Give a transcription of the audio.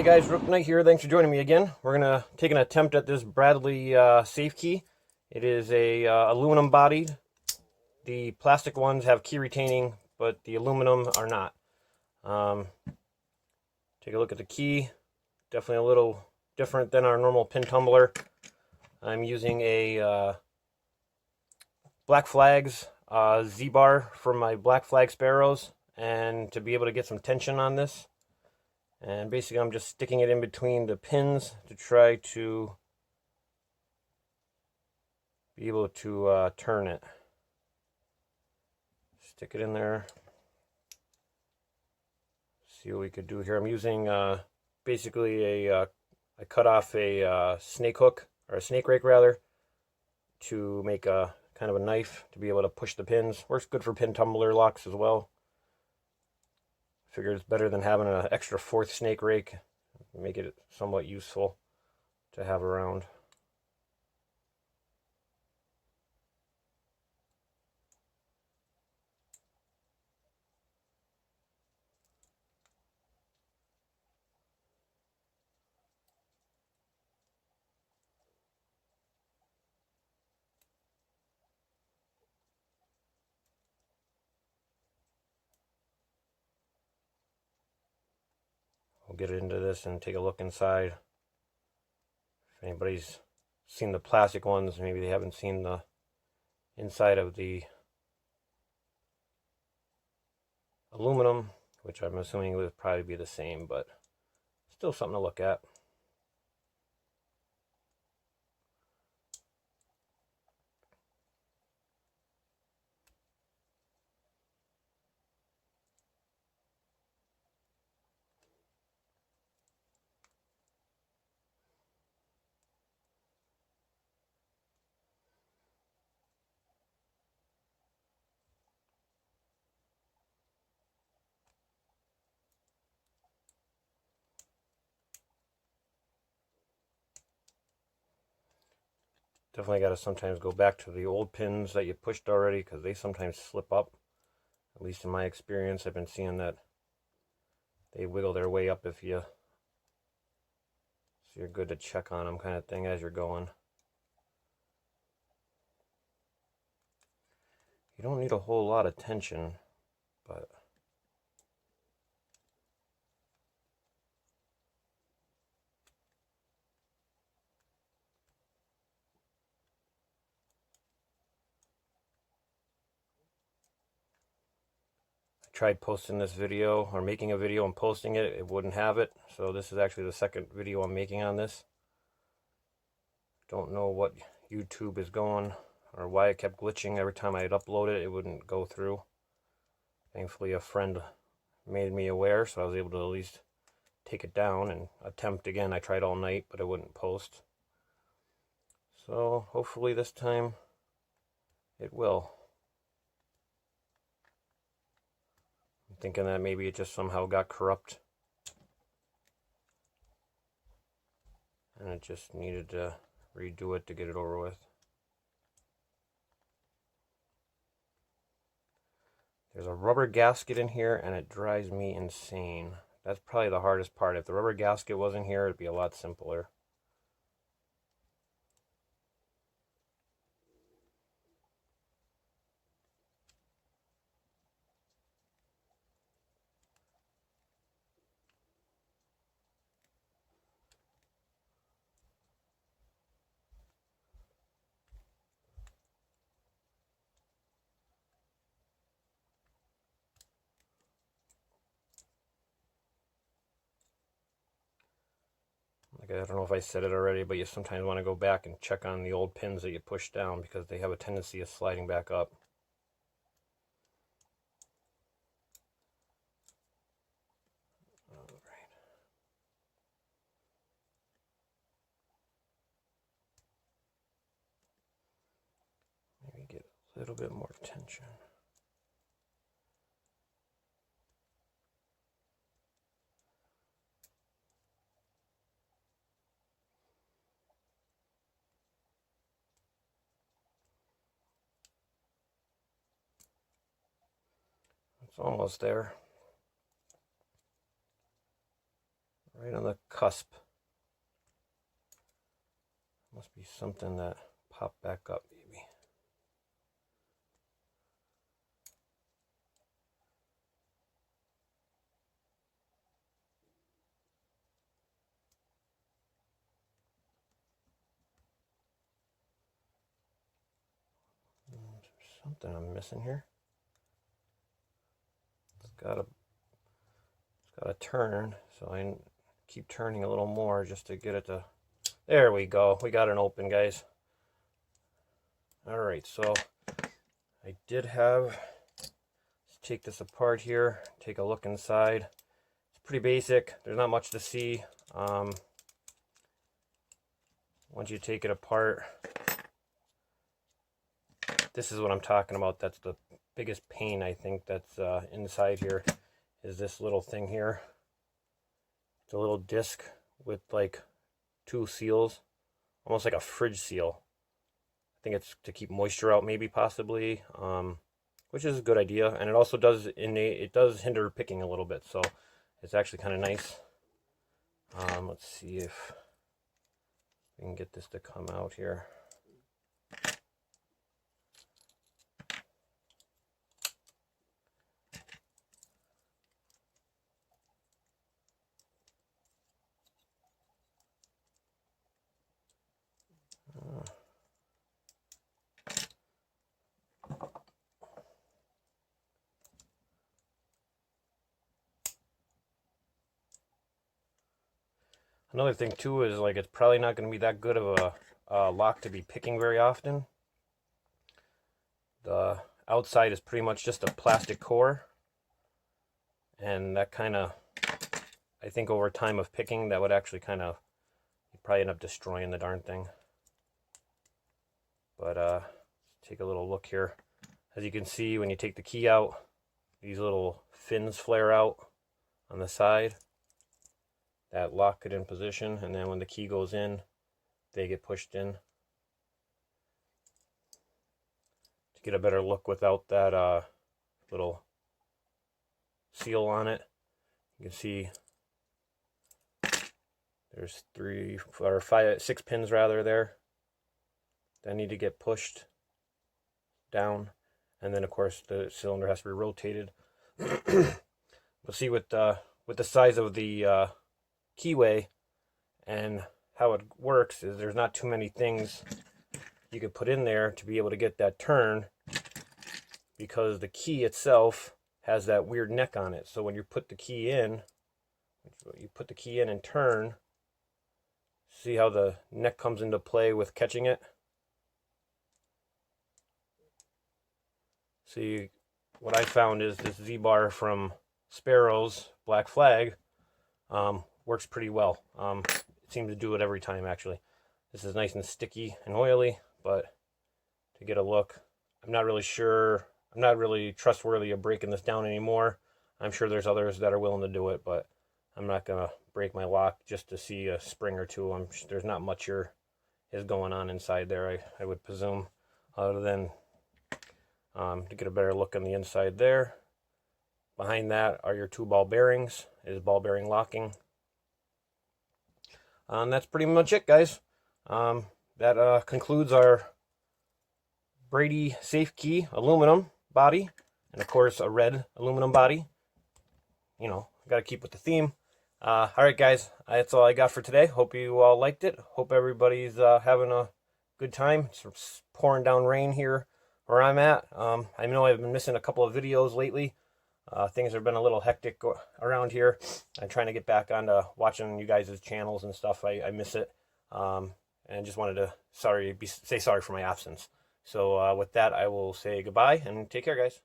guys, Rook Knight here. Thanks for joining me again. We're going to take an attempt at this Brady Safekey. It is a aluminum bodied. The plastic ones have key retaining, but the aluminum are not. Take a look at the key. Definitely a little different than our normal pin tumbler. I'm using a Black Flags Z-bar for my Black Flag Sparrows, and to be able to get some tension on this. And basically I'm just sticking it in between the pins to try to be able to turn it. Stick it in there. See what we could do here. I'm using basically I cut off a snake hook, or a snake rake rather, to make a kind of a knife to be able to push the pins. Works good for pin tumbler locks as well. Figure it's better than having an extra fourth snake rake. Make it somewhat useful to have around. We'll get into this and take a look inside. If anybody's seen the plastic ones, maybe they haven't seen the inside of the aluminum, which I'm assuming would probably be the same, but still something to look at. Definitely got to sometimes go back to the old pins that you pushed already, because they sometimes slip up. At least in my experience, I've been seeing that they wiggle their way up if you, so you're good to check on them kind of thing as you're going. You don't need a whole lot of tension, but tried posting this video, or making a video and posting it, it wouldn't have it. So this is actually the second video I'm making on this. Don't know what YouTube is going, or why it kept glitching. Every time I'd upload it, it wouldn't go through. Thankfully a friend made me aware, so I was able to at least take it down and attempt again. I tried all night, but it wouldn't post. So hopefully this time it will. Thinking that maybe it just somehow got corrupt and it just needed to redo it to get it over with. There's a rubber gasket in here and it drives me insane. That's probably the hardest part. If the rubber gasket wasn't here, it'd be a lot simpler. Like, I don't know if I said it already, but you sometimes want to go back and check on the old pins that you pushed down, because they have a tendency of sliding back up. Alright. Maybe get a little bit more tension. It's almost there. Right on the cusp. Must be something that popped back up, maybe. Something I'm missing here. It's got to turn, so I keep turning a little more just to get it to. There we go. We got it open, guys. All right, so I did have. Let's take this apart here. Take a look inside. It's pretty basic. There's not much to see. Once you take it apart, this is what I'm talking about. That's the biggest pain, I think, that's inside here, is this little thing here. It's a little disc with like 2 seals, almost like a fridge seal. I think it's to keep moisture out, maybe, possibly, which is a good idea. And it also does hinder picking a little bit, so it's actually kind of nice. Let's see if we can get this to come out here. Another thing too is, like, it's probably not going to be that good of a lock to be picking very often. The outside is pretty much just a plastic core, and that kind of, I think over time of picking, that would actually kind of, you'd probably end up destroying the darn thing. But let's take a little look here. As you can see, when you take the key out, these little fins flare out on the side. That lock it in position, and then when the key goes in, they get pushed in. To get a better look without that little seal on it, you can see there's 6 pins rather there that need to get pushed down, and then of course the cylinder has to be rotated. We'll see with the size of the keyway and how it works is there's not too many things you could put in there to be able to get that turn, because the key itself has that weird neck on it. So when you put the key in, and turn, see how the neck comes into play with catching it? See, what I found is this Z-bar from Sparrow's Black Flag works pretty well. It seems to do it every time, actually. This is nice and sticky and oily, but to get a look, I'm not really sure. I'm not really trustworthy of breaking this down anymore. I'm sure there's others that are willing to do it, but I'm not going to break my lock just to see a spring or two. There's not much here is going on inside there, I would presume, other than to get a better look on the inside there. Behind that are your 2 ball bearings. It is ball bearing locking. And that's pretty much it, guys. That concludes our Brady Safekey aluminum body, and of course a red aluminum body. You know, got to keep with the theme. All right, guys, that's all I got for today. Hope you all liked it. Hope everybody's having a good time. It's pouring down rain here where I'm at. I know I've been missing a couple of videos lately. Things have been a little hectic around here. I'm trying to get back onto watching you guys' channels and stuff. I miss it. And just wanted to say sorry for my absence. So with that, I will say goodbye and take care, guys.